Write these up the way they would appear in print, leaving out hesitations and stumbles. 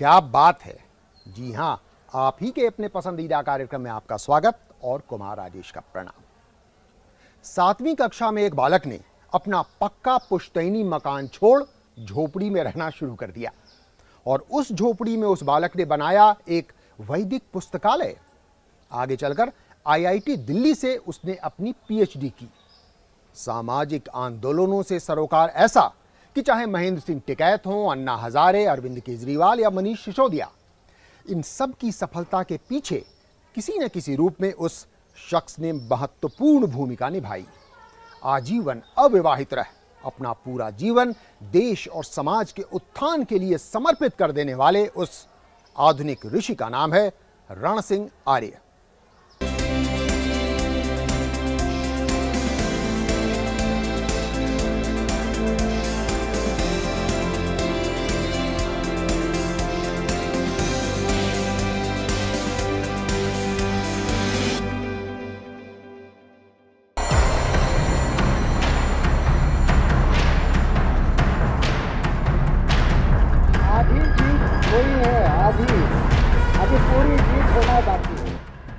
क्या बात है। जी हाँ, आप ही के अपने पसंदीदा कार्यक्रम में आपका स्वागत और कुमार राजेश का प्रणाम। 7वीं कक्षा में एक बालक ने अपना पक्का पुश्तैनी मकान छोड़ झोपड़ी में रहना शुरू कर दिया और उस झोपड़ी में उस बालक ने बनाया एक वैदिक पुस्तकालय। आगे चलकर IIT दिल्ली से उसने अपनी PhD की। सामाजिक आंदोलनों से सरोकार ऐसा कि चाहे महेंद्र सिंह टिकैत हों, अन्ना हजारे, अरविंद केजरीवाल या मनीष सिसोदिया, इन सब की सफलता के पीछे किसी न किसी रूप में उस शख्स ने महत्वपूर्ण भूमिका निभाई। आजीवन अविवाहित रह अपना पूरा जीवन देश और समाज के उत्थान के लिए समर्पित कर देने वाले उस आधुनिक ऋषि का नाम है रण सिंह आर्य।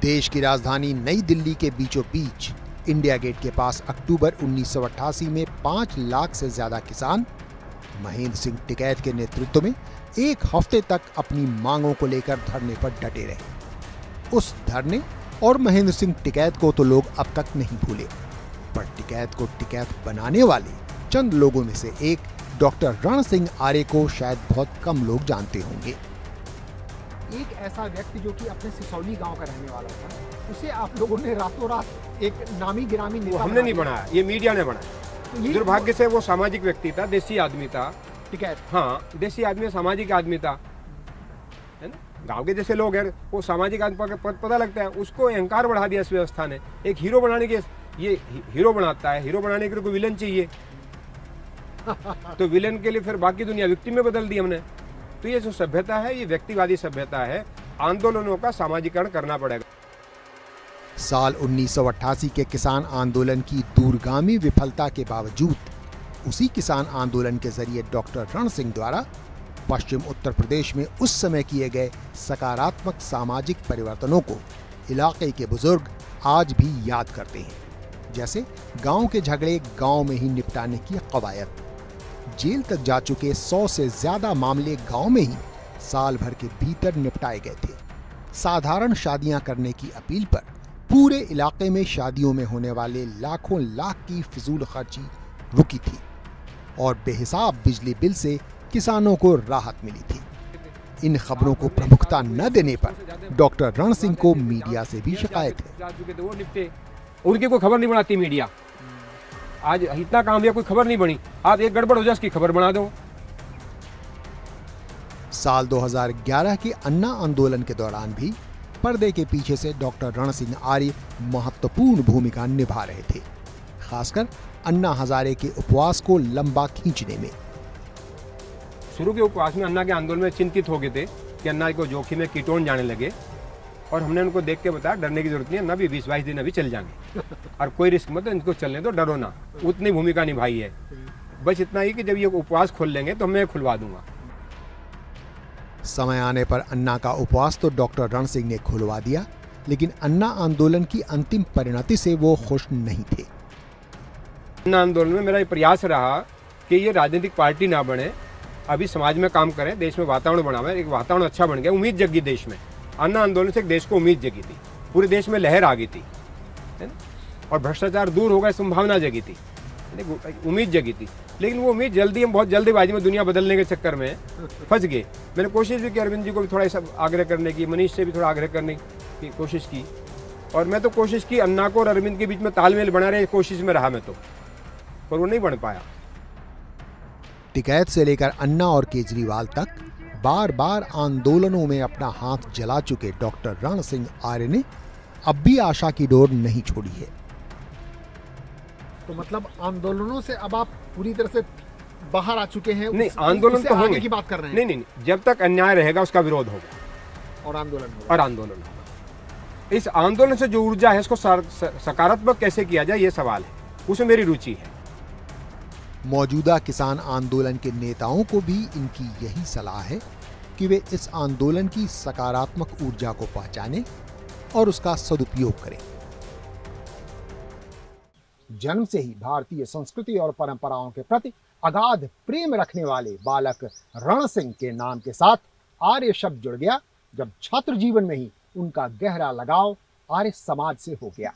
देश की राजधानी नई दिल्ली के बीचों बीच इंडिया गेट के पास अक्टूबर 1988 में 5 लाख से ज्यादा किसान महेंद्र सिंह टिकैत के नेतृत्व में एक हफ्ते तक अपनी मांगों को लेकर धरने पर डटे रहे। उस धरने और महेंद्र सिंह टिकैत को तो लोग अब तक नहीं भूले, पर टिकैत को टिकैत बनाने वाले चंद लोगों में से एक डॉक्टर रण सिंह आर्य को शायद बहुत कम लोग जानते होंगे। एक ऐसा व्यक्ति जो कि अपने सिसौली गांव का रहने वाला था, उसे आप लोगों ने रातों रात एक नामी गिरामी नेता हमने नहीं बनाया, ये मीडिया ने बनाया। तो दुर्भाग्य से वो सामाजिक व्यक्ति था, देसी आदमी था। टिकैत, हाँ, देसी आदमी, सामाजिक आदमी था, है ना। गांव के जैसे लोग हैं, वो सामाजिक आदमी का पता लगता है। उसको अहंकार बढ़ा दिया इस व्यवस्था ने। एक हीरो बनाने के, ये हीरो बनाता है, हीरो बनाने के लिए कोई विलन चाहिए तो विलन के लिए फिर बाकी दुनिया विक्टिम में बदल दी हमने। तो ये जो सभ्यता है, ये व्यक्तिवादी सभ्यता है। आंदोलनों का सामाजिकरण करना पड़ेगा। साल 1988 के किसान आंदोलन की दूरगामी विफलता के बावजूद उसी किसान आंदोलन के जरिए डॉक्टर रण सिंह द्वारा पश्चिम उत्तर प्रदेश में उस समय किए गए सकारात्मक सामाजिक परिवर्तनों को इलाके के बुजुर्ग आज भी याद करते हैं। जैसे गांव के झगड़े गांव में ही निपटाने की कवायद, जेल तक जा चुके 100 से ज्यादा मामले गांव में ही साल भर के भीतर निपटाए गए थे। साधारण शादियां करने की अपील पर पूरे इलाके में शादियों में होने वाले लाखों लाख की फिजूल खर्ची रुकी थी और बेहिसाब बिजली बिल से किसानों को राहत मिली थी। इन खबरों को प्रमुखता न देने पर डॉक्टर रण सिंह को मीडिया से भी शिकायत है। उनकी कोई खबर नहीं बनाती मीडिया। आज इतना काम दिया, कोई खबर नहीं बनी। आज एक गड़बड़ हो जाए, उसकी खबर बना दो। साल 2011 के अन्ना आंदोलन के दौरान भी पर्दे के पीछे से डॉक्टर रण सिंह आर्य महत्वपूर्ण भूमिका निभा रहे थे, खासकर अन्ना हजारे के उपवास को लंबा खींचने में। शुरू के उपवास में अन्ना के आंदोलन में चिंतित हो गए थे कि अन्ना को जोखिम में कीटोन जाने लगे, और हमने उनको देख के बताया डरने की जरूरत नहीं है, ना भी 20-22 दिन अभी चल जाएंगे और कोई रिस्क मत, इनको चलने दो, डरो ना। उतनी भूमिका निभाई है। बस इतना ही कि जब ये उपवास खोल लेंगे तो मैं खुलवा दूंगा। समय आने पर अन्ना का उपवास तो डॉक्टर रण सिंह ने खुलवा दिया, लेकिन अन्ना आंदोलन की अंतिम परिणति से वो खुश नहीं थे। अन्ना आंदोलन में मेरा ये प्रयास रहा कि ये राजनीतिक पार्टी ना बने, अभी समाज में काम करें, देश में वातावरण बनावे। एक वातावरण अच्छा बन गया, उम्मीद जगी देश में। अन्ना आंदोलन से एक देश को उम्मीद जगी थी, पूरे देश में लहर आ गई थी, है ना, और भ्रष्टाचार दूर हो गया, संभावना जगी थी, उम्मीद जगी थी। लेकिन वो उम्मीद जल्दी, हम बहुत जल्दीबाजी में दुनिया बदलने के चक्कर में फंस गए। मैंने कोशिश भी की, अरविंद जी को भी थोड़ा ऐसा आग्रह करने की, मनीष से भी थोड़ा आग्रह करने की कोशिश की, और मैं तो कोशिश की अन्ना को और अरविंद के बीच में तालमेल बना रहे, कोशिश में रहा मैं तो, पर वो नहीं बन पाया। टिकैत से लेकर अन्ना और केजरीवाल तक बार बार आंदोलनों में अपना हाथ जला चुके डॉक्टर रण सिंह आर्य ने अब भी आशा की डोर नहीं छोड़ी है। तो मतलब आंदोलनों से अब आप पूरी तरह से बाहर आ चुके हैं? नहीं, आंदोलन तो होंगे की बात कर रहे हैं। नहीं, जब तक अन्याय रहेगा उसका विरोध होगा और आंदोलन होगा। इस आंदोलन से जो ऊर्जा है इसको सकारात्मक कैसे किया जाए, ये सवाल है, उसमें मेरी रुचि है। मौजूदा किसान आंदोलन के नेताओं को भी इनकी यही सलाह है कि वे इस आंदोलन की सकारात्मक ऊर्जा को पहचानें और उसका सदुपयोग करें। जन्म से ही भारतीय संस्कृति और परंपराओं के प्रति अगाध प्रेम रखने वाले बालक रण सिंह के नाम के साथ आर्य शब्द जुड़ गया जब छात्र जीवन में ही उनका गहरा लगाव आर्य समाज से हो गया।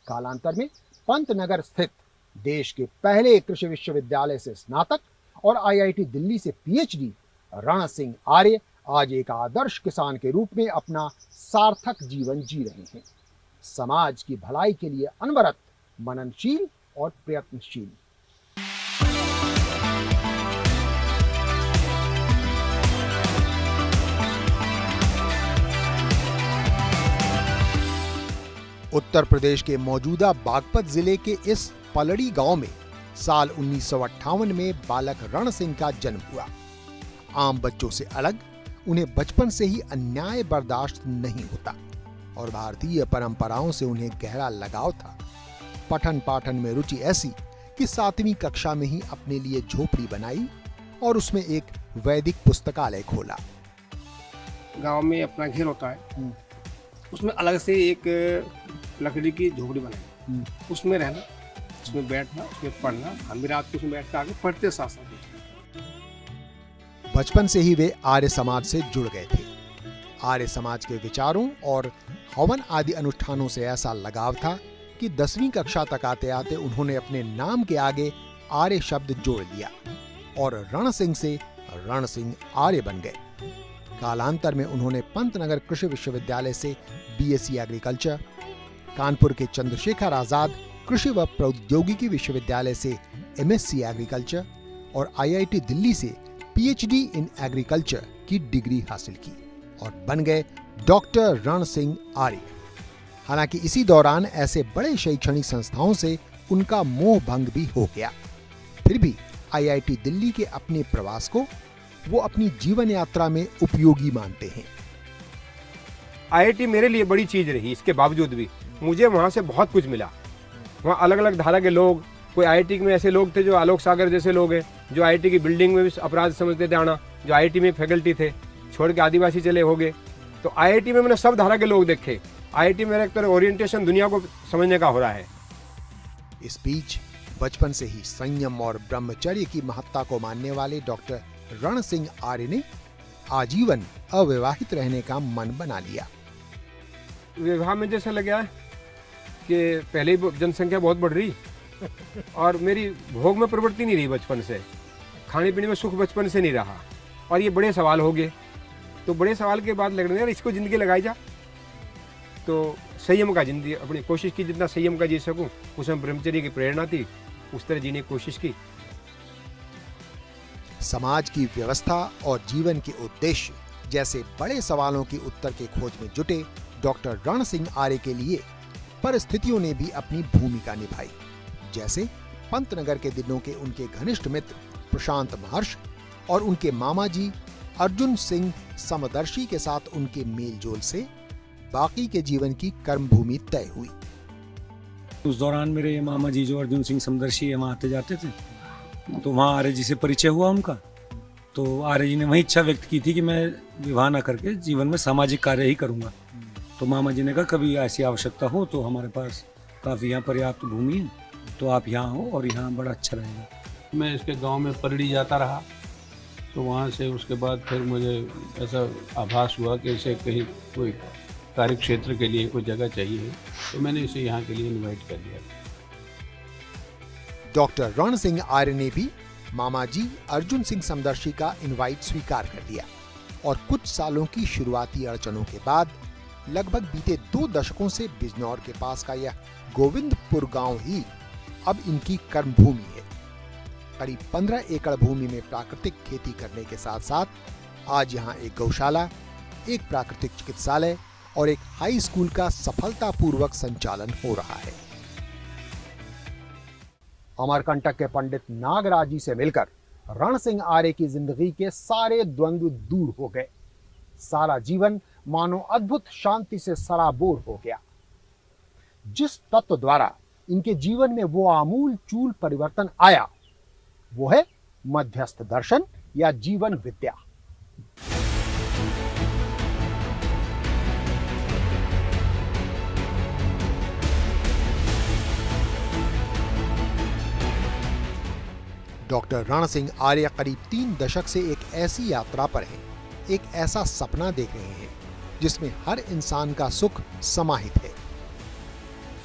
कालांतर में पंतनगर स्थित देश के पहले कृषि विश्वविद्यालय से स्नातक और आईआईटी दिल्ली से पीएचडी रण सिंह आर्य आज एक आदर्श किसान के रूप में अपना सार्थक जीवन जी रहे हैं। समाज की भलाई के लिए अनवरत मननशील और प्रयत्नशील। उत्तर प्रदेश के मौजूदा बागपत जिले के इस पलड़ी गांव में साल 1958 में बालक रण सिंह का जन्म हुआ। आम बच्चों से अलग उन्हें बचपन से ही अन्याय बर्दाश्त नहीं होता और भारतीय परंपराओं से उन्हें गहरा लगाव था। पठन पाठन में रुचि ऐसी कि 7वीं कक्षा में ही अपने लिए झोपड़ी बनाई और उसमें एक वैदिक पुस्तकालय खोला। गांव में अपना घेर होता है, उसमें अलग से एक लकड़ी की झोपड़ी बनाई, उसमें रहना, उसमें बैठना, उसमें पढ़ना। हम भी रात को उसमें बैठ कर आगे पढ़ते साथ साथ। बचपन से ही वे आर्य समाज से जुड़ गए थे। आर्य समाज के विचारों और हवन आदि अनुष्ठानों से ऐसा लगाव था कि 10वीं कक्षा तक आते आते उन्होंने अपने नाम के आगे आर्य शब्द जोड़ लिया और रण सिंह से रण सिंह आर्य बन गए। कालांतर में उन्होंने पंतनगर कृषि विश्वविद्यालय से बीएससी एग्रीकल्चर, कानपुर के चंद्रशेखर आजाद कृषि व प्रौद्योगिकी विश्वविद्यालय से एमएससी एग्रीकल्चर और आईआईटी दिल्ली से पीएचडी इन एग्रीकल्चर की डिग्री हासिल की और बन गए डॉक्टर रण सिंह आर्य। हालांकि इसी दौरान ऐसे बड़े शैक्षणिक संस्थाओं से उनका मोह भंग भी हो गया। फिर भी आईआईटी दिल्ली के अपने प्रवास को वो अपनी जीवन यात्रा में उपयोगी मानते हैं। आईआईटी मेरे लिए बड़ी चीज रही, इसके बावजूद भी मुझे वहाँ से बहुत कुछ मिला। वहाँ अलग अलग धारा के लोग, कोई आईआईटी में ऐसे लोग थे जो आलोक सागर जैसे लोग हैं, जो आईआईटी की बिल्डिंग में भी अपराध समझते थे आना, जो आईआईटी में फैकल्टी थे, छोड़ के आदिवासी चले हो गए। तो आईआईटी में मैंने सब धारा के लोग देखे। आईआईटी मेरा एक तरह ओरिएंटेशन दुनिया को समझने का हो रहा है। इस बीच बचपन से ही संयम और ब्रह्मचर्य की महत्ता को मानने वाले डॉक्टर रण सिंह आर्य ने आजीवन अविवाहित रहने का मन बना लिया। विवाह में जैसा लगा कि पहले ही जनसंख्या बहुत बढ़ रही और मेरी भोग में प्रवृत्ति नहीं रही बचपन से, खाने पीने में सुख बचपन से नहीं रहा और ये बड़े सवाल हो गए। तो बड़े सवाल के बाद लग रहा है इसको जिंदगी लगाई जा, तो संयम का जिंदगी अपनी कोशिश की, जितना संयम का जी सकूं। उसमें ब्रह्मचर्य की प्रेरणा थी, उस तरह जीने की कोशिश की। समाज की व्यवस्था और जीवन के उद्देश्य जैसे बड़े सवालों के उत्तर के खोज में जुटे डॉक्टर रण सिंह आर्य के लिए परिस्थितियों ने भी अपनी भूमिका निभाई। जैसे पंतनगर के दिनों के उनके घनिष्ठ मित्र प्रशांत महर्ष और उनके मामा जी अर्जुन सिंह समदर्शी के साथ उनके मेलजोल से बाकी के जीवन की कर्मभूमि तय हुई। उस दौरान मेरे मामा जी जो अर्जुन सिंह समदर्शी है वहाँ आते जाते थे, तो वहाँ आर्य जी से परिचय हुआ उनका। तो आर्य जी ने वही इच्छा व्यक्त की थी कि मैं विवाह न करके जीवन में सामाजिक कार्य ही करूँगा। तो मामा जी ने कहा कभी ऐसी आवश्यकता हो तो हमारे पास काफ़ी यहाँ पर्याप्त भूमि है, तो आप यहाँ हो और यहाँ बड़ा अच्छा रहेगा। मैं इसके गांव में पलड़ी जाता रहा, तो वहाँ से उसके बाद फिर मुझे ऐसा आभास हुआ कि इसे कहीं कोई कार्य क्षेत्र के लिए कोई जगह चाहिए, तो मैंने इसे यहाँ के लिए इनवाइट कर दिया। डॉक्टर रण सिंह आर्य ने भी मामा जी अर्जुन सिंह समदर्शी का इनवाइट स्वीकार कर दिया और कुछ सालों की शुरुआती अड़चनों के बाद लगभग बीते 2 दशकों से बिजनौर के पास का यह गोविंदपुर गांव ही अब इनकी कर्मभूमि है। करीब 15 एकड़ भूमि में प्राकृतिक खेती करने के साथ साथ आज यहाँ एक गौशाला, एक प्राकृतिक चिकित्सालय और एक हाई स्कूल का सफलतापूर्वक संचालन हो रहा है। अमरकंटक के पंडित नागराज जी से मिलकर रण सिंह आर्य की जिंदगी के सारे द्वंद्व दूर हो गए। सारा जीवन मानो अद्भुत शांति से सराबोर हो गया। जिस तत्व द्वारा इनके जीवन में वो आमूल चूल परिवर्तन आया वो है मध्यस्थ दर्शन या जीवन विद्या। डॉक्टर रण सिंह आर्य करीब 3 दशक से एक ऐसी यात्रा पर हैं, एक ऐसा सपना देख रहे हैं जिसमें हर इंसान का सुख समाहित है।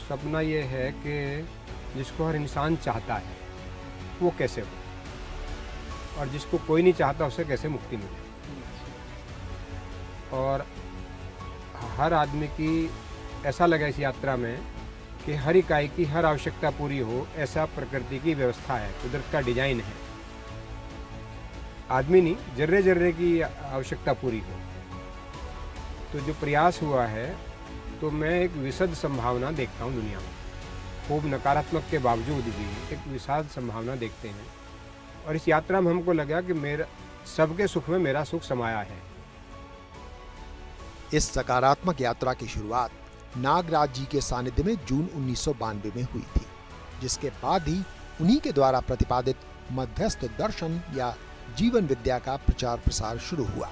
सपना ये है कि जिसको हर इंसान चाहता है वो कैसे हो, और जिसको कोई नहीं चाहता उसे कैसे मुक्ति मिले, और हर आदमी की ऐसा लगा इस यात्रा में कि हर इकाई की हर आवश्यकता पूरी हो, ऐसा प्रकृति की व्यवस्था है, कुदरत का डिजाइन है। आदमी नहीं, जर्रे जर्रे की आवश्यकता पूरी हो। तो जो प्रयास हुआ है, तो मैं एक विशद संभावना देखता हूँ दुनिया में। खूब नकारात्मक के बावजूद भी एक विशाल संभावना देखते हैं, और इस यात्रा में हमको लगा कि मेरा सबके सुख में मेरा सुख समाया है। इस सकारात्मक यात्रा की शुरुआत नागराज जी के सानिध्य में जून 1992 में हुई थी, जिसके बाद ही उन्हीं के द्वारा प्रतिपादित मध्यस्थ दर्शन या जीवन विद्या का प्रचार प्रसार शुरू हुआ।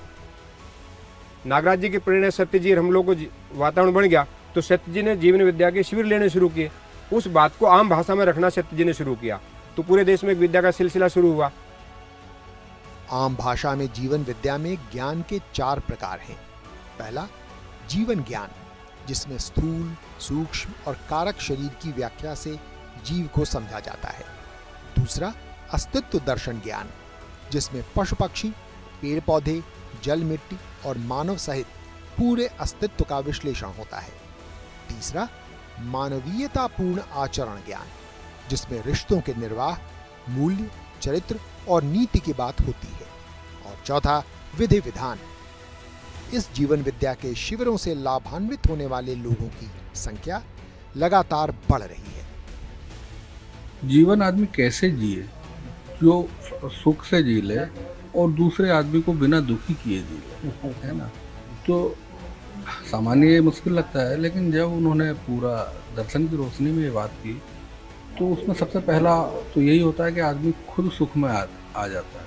नागराज जी की प्रेरणा सत्य जी, हम लोग को वातावरण बन गया, तो सत्य जी ने जीवन विद्या के शिविर लेने शुरू किए। उस बात को आम भाषा में रखना सत्य जी ने शुरू किया, तो पूरे देश में एक विद्या का सिलसिला शुरू हुआ। आम भाषा में जीवन विद्या में ज्ञान के 4 प्रकार हैं। पहला, जीवन ज्ञान, जिसमें स्थूल, सूक्ष्म और कारक शरीर की व्याख्या से जीव को समझा जाता है। दूसरा, अस्तित्व दर्शन ज्ञान, जिसमें पशु पक्षी, पेड़ पौधे, जल मिट्टी और मानव सहित पूरे अस्तित्व का विश्लेषण होता है। तीसरा, मानवीयतापूर्ण आचरण ज्ञान, जिसमें रिश्तों के निर्वाह, मूल्य, चरित्र और नीति की बात होती है। और चौथा, विधि विधान। इस जीवन विद्या के शिविरों से लाभान्वित होने वाले लोगों की संख्या लगातार बढ़ रही है। जीवन आदमी कैसे जिए जो सुख से जी ले और दूसरे आदमी को बिना दुखी किए जी ले, है ना। तो सामान्य ये मुश्किल लगता है, लेकिन जब उन्होंने पूरा दर्शन की रोशनी में ये बात की, तो उसमें सबसे पहला तो यही होता है कि आदमी खुद सुख में आ जाता है,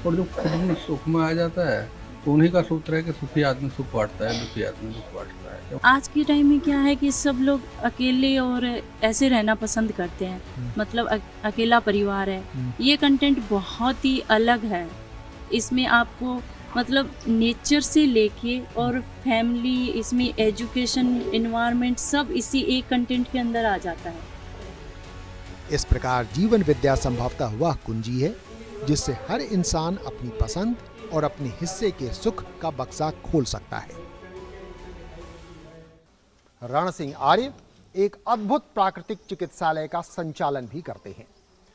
और जब खुद में सुख में आ जाता है तो उन्हीं का सूत्र है कि सुखी आदमी सुख बांटता है, दुखी आदमी दुख बांटता है। आज के टाइम में क्या है कि सब लोग अकेले और ऐसे रहना पसंद करते हैं, मतलब अकेला परिवार है। ये कंटेंट बहुत ही अलग है। इसमें आपको मतलब नेचर से लेके और फैमिली, इसमें एजुकेशन, एनवायरनमेंट, सब इसी एक कंटेंट के अंदर आ जाता है। इस प्रकार जीवन विद्या संभवतः वह कुंजी है जिससे हर इंसान अपनी पसंद और अपने हिस्से के सुख का बक्सा खोल सकता है। रण सिंह आर्य एक अद्भुत प्राकृतिक चिकित्सालय का संचालन भी करते हैं।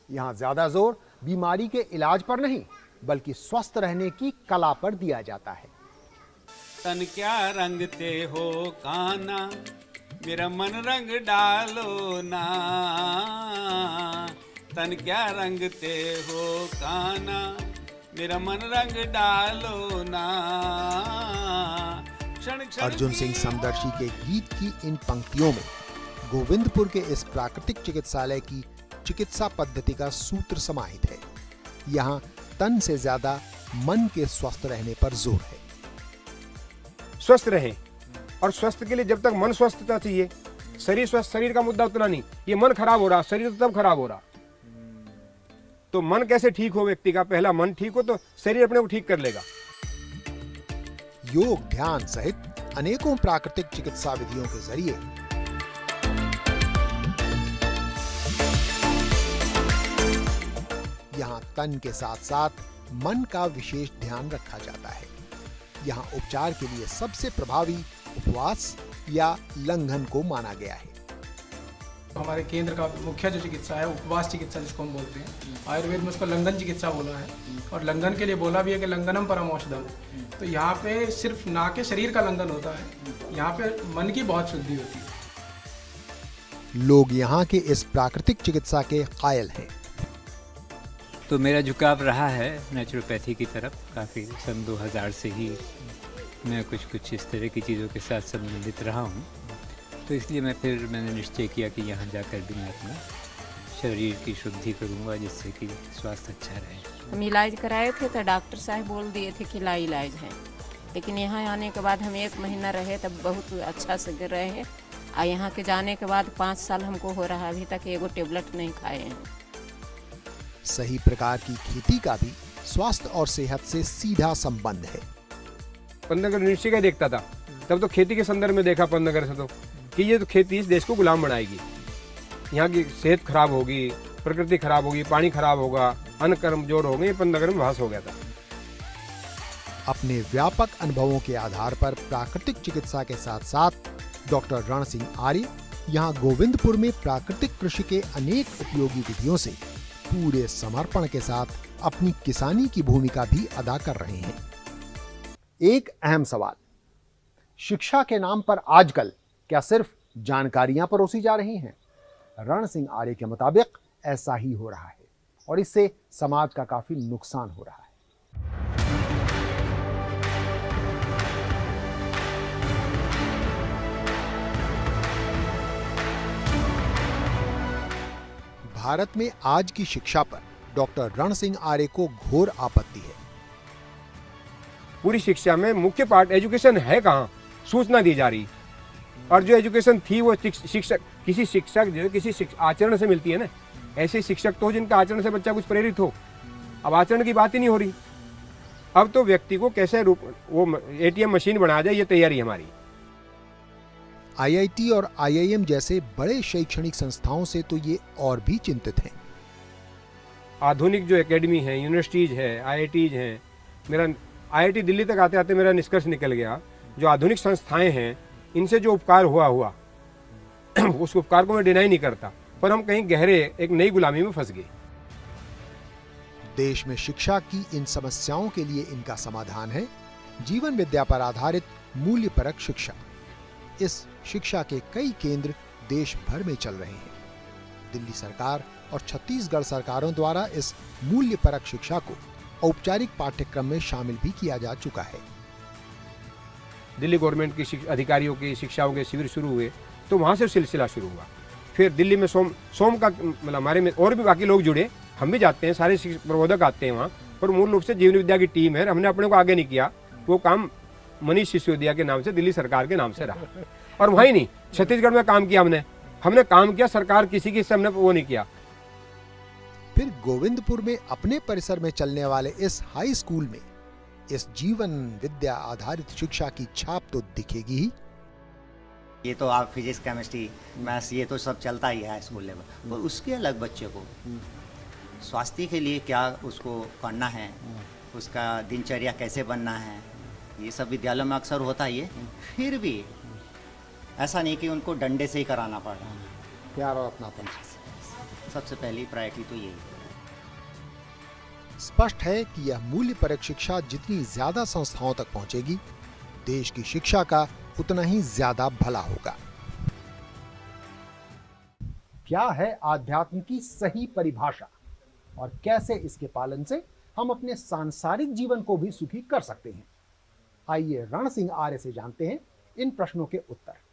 यहाँ ज्यादा जोर बीमारी के इलाज पर नहीं, बल्कि स्वस्थ रहने की कला पर दिया जाता है। तन क्या रंगते हो काना, मेरा मन रंग डालो ना। तन क्या रंगते हो काना, मेरा मन रंग डालो ना। अर्जुन सिंह समदर्शी के गीत की इन पंक्तियों में गोविंदपुर के इस प्राकृतिक चिकित्सालय की चिकित्सा पद्धति का सूत्र समाहित है। यहाँ तन से ज्यादा मन के स्वस्थ रहने पर जोर है। स्वस्थ रहे, और स्वस्थ के लिए जब तक मन स्वस्थ होना चाहिए, शरीर स्वस्थ, शरीर का मुद्दा उतना नहीं। ये मन खराब हो रहा, शरीर तो तब खराब हो रहा। तो मन कैसे ठीक हो व्यक्ति का, पहला मन ठीक हो तो शरीर अपने को ठीक कर लेगा। योग, ध्यान सहित अनेकों प्राकृतिक चिकित्सा विधियों के जरिए यहाँ तन के साथ साथ मन का विशेष ध्यान रखा जाता है। यहाँ उपचार के लिए सबसे प्रभावी उपवास या लंघन को माना गया है। हमारे केंद्र का मुख्य जो चिकित्सा है, उपवास चिकित्सा जिसको हम बोलते हैं, आयुर्वेद में उसको लंघन चिकित्सा बोला है, और लंघन के लिए बोला भी है कि लंघनम परम औषधम। तो यहाँ पे सिर्फ ना के शरीर का लंघन होता है, यहाँ पे मन की बहुत शुद्धि होती है। लोग यहाँ के इस प्राकृतिक चिकित्सा के कायल हैं। तो मेरा झुकाव रहा है नेचुरोपैथी की तरफ काफ़ी। सन 2000 से ही मैं कुछ इस तरह की चीज़ों के साथ संबंधित रहा हूँ। तो इसलिए मैंने निश्चय किया कि यहाँ जाकर भी मैं अपना शरीर की शुद्धि करूँगा, जिससे कि स्वास्थ्य अच्छा रहे। हम इलाज कराए थे तो डॉक्टर साहब बोल दिए थे कि ला इलाज है, लेकिन यहाँ आने के बाद हम 1 महीना रहे तब बहुत अच्छा से रहे हैं। और यहाँ के जाने के बाद 5 साल हमको हो रहा है, अभी तक एगो टेबलेट नहीं खाए हैं। सही प्रकार की खेती का भी स्वास्थ्य और सेहत से सीधा संबंध है। पंतनगर यूनिवर्सिटी का देखता था, तब तो खेती के संदर्भ में देखा पंतनगर से, तो कि ये तो खेती इस देश को गुलाम बनाएगी, यहाँ की सेहत खराब होगी, प्रकृति खराब होगी, पानी खराब होगा, अन्न कमजोर हो गए, ये पंतनगर में भास हो गया था। अपने व्यापक अनुभवों के आधार पर प्राकृतिक चिकित्सा के साथ साथ डॉक्टर रण सिंह आर्य यहाँ गोविंदपुर में प्राकृतिक कृषि के अनेक उपयोगी विधियों से पूरे समर्पण के साथ अपनी किसानी की भूमिका भी अदा कर रहे हैं। एक अहम सवाल, शिक्षा के नाम पर आजकल क्या सिर्फ जानकारियां परोसी जा रही हैं? रण सिंह आर्य के मुताबिक ऐसा ही हो रहा है और इससे समाज का काफी नुकसान हो रहा है। भारत में आज की शिक्षा पर डॉक्टर रण सिंह आर्य को घोर आपत्ति है। पूरी शिक्षा में मुख्य पार्ट एजुकेशन है कहाँ, सूचना दी जा रही, और जो एजुकेशन थी वो शिक्षक किसी आचरण से मिलती है ना। ऐसे शिक्षक तो जिनका आचरण से बच्चा कुछ प्रेरित हो, अब आचरण की बात ही नहीं हो रही। अब तो व्यक्ति को कैसे वो ATM मशीन बनाया जाए, ये तैयारी हमारी। IIT और IIM जैसे बड़े शैक्षणिक संस्थाओं से तो ये और भी चिंतित हैं। आधुनिक जो एकेडमी है, यूनिवर्सिटीज है, IITs हैं, मेरा IIT दिल्ली तक आते आते मेरा निष्कर्ष निकल गया, जो आधुनिक संस्थाएं हैं इनसे जो उपकार हुआ उस उपकार को मैं डिनाई नहीं करता, पर हम कहीं गहरे एक नई गुलामी में फंस गए। देश में शिक्षा की इन समस्याओं के लिए इनका समाधान है जीवन विद्या पर आधारित मूल्यपरक शिक्षा। इस शिक्षा के कई केंद्र देश भर में चल रहे हैं। दिल्ली सरकार और छत्तीसगढ़ सरकारों द्वारा इस मूल्यपरक शिक्षा को औपचारिक पाठ्यक्रम में शामिल भी किया जा चुका है। दिल्ली गवर्नमेंट की अधिकारियों की शिक्षाओं के शिविर शुरू हुए तो वहाँ से सिलसिला शुरू हुआ। फिर दिल्ली में सोम का मतलब हमारे में और भी बाकी लोग जुड़े, हम भी जाते हैं, सारे प्रबोधक आते हैं वहाँ, पर मूल रूप से जीवन विद्या की टीम है। हमने अपने को आगे नहीं किया, वो काम मनीष सिसोदिया के नाम से, दिल्ली सरकार के नाम से रहा। और वहीं नहीं, छत्तीसगढ़ में काम किया हमने काम किया, सरकार किसी की हमने वो नहीं किया। फिर गोविंदपुर में अपने परिसर में चलने वाले इस हाई स्कूल में इस जीवन विद्या आधारित शिक्षा की छाप तो दिखेगी ही। ये तो आप फिजिक्स, केमिस्ट्री, मैथ्स ये तो सब चलता ही है स्कूल लेवल, और उसके अलग बच्चे को स्वास्थ्य के लिए क्या उसको करना है, उसका दिनचर्या कैसे बनना है, ये सब विद्यालयों में अक्सर होता ही है। फिर भी ऐसा नहीं कि उनको डंडे से ही कराना पड़ रहा है। प्यार और अपनापन सबसे पहली प्रायोरिटी तो यही। स्पष्ट है कि यह मूल्यपरक शिक्षा जितनी ज्यादा संस्थाओं तक पहुंचेगी, देश की शिक्षा का उतना ही ज्यादा भला होगा। क्या है आध्यात्म की सही परिभाषा और कैसे इसके पालन से हम अपने सांसारिक जीवन को भी सुखी कर सकते हैं? आइए रण सिंह आर्य से जानते हैं इन प्रश्नों के उत्तर।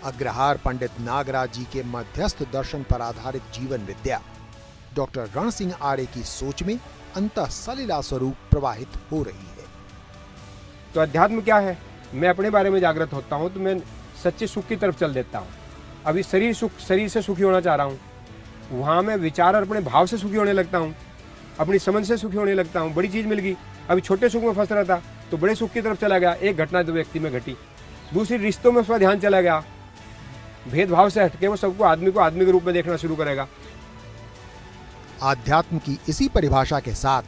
अग्रहार पंडित नागराज जी के मध्यस्थ दर्शन पर आधारित जीवन विद्या डॉक्टर रण सिंह आर्य की सोच में अंतः सलीला स्वरूप प्रवाहित हो रही है। तो अध्यात्म क्या है? मैं अपने बारे में जागृत होता हूँ तो मैं सच्चे सुख की तरफ चल देता हूँ। अभी शरीर से सुखी होना चाह रहा हूँ, वहाँ मैं विचार और अपने भाव से सुखी होने लगता हूँ, अपनी समझ से सुखी होने लगता हूँ। बड़ी चीज़ मिल गई, अभी छोटे सुख में फंस रहा था तो बड़े सुख की तरफ चला गया। एक घटना तो व्यक्ति में घटी, दूसरी रिश्तों में उसका ध्यान चला गया, भेदभाव से हटके वो सबको आदमी को आदमी के रूप में देखना शुरू करेगा। आध्यात्म की इसी परिभाषा के साथ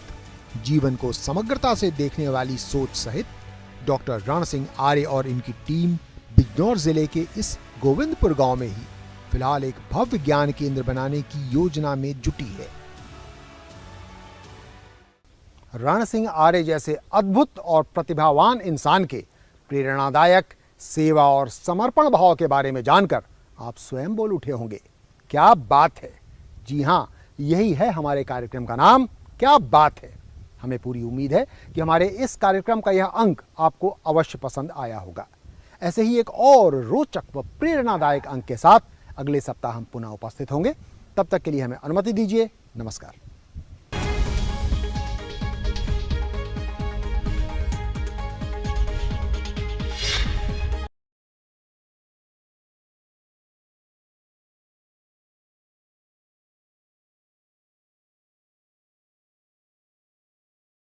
जीवन को समग्रता से देखने वाली सोच सहित डॉक्टर रण सिंह आर्य और इनकी टीम बिजनौर जिले के इस गोविंदपुर गांव में ही फिलहाल एक भव्य ज्ञान केंद्र बनाने की योजना में जुटी है। रण सिंह आर्य जैसे अद्भुत और प्रतिभावान इंसान के प्रेरणादायक सेवा और समर्पण भाव के बारे में जानकर आप स्वयं बोल उठे होंगे, क्या बात है। जी हां, यही है हमारे कार्यक्रम का नाम, क्या बात है। हमें पूरी उम्मीद है कि हमारे इस कार्यक्रम का यह अंक आपको अवश्य पसंद आया होगा। ऐसे ही एक और रोचक व प्रेरणादायक अंक के साथ अगले सप्ताह हम पुनः उपस्थित होंगे। तब तक के लिए हमें अनुमति दीजिए। नमस्कार।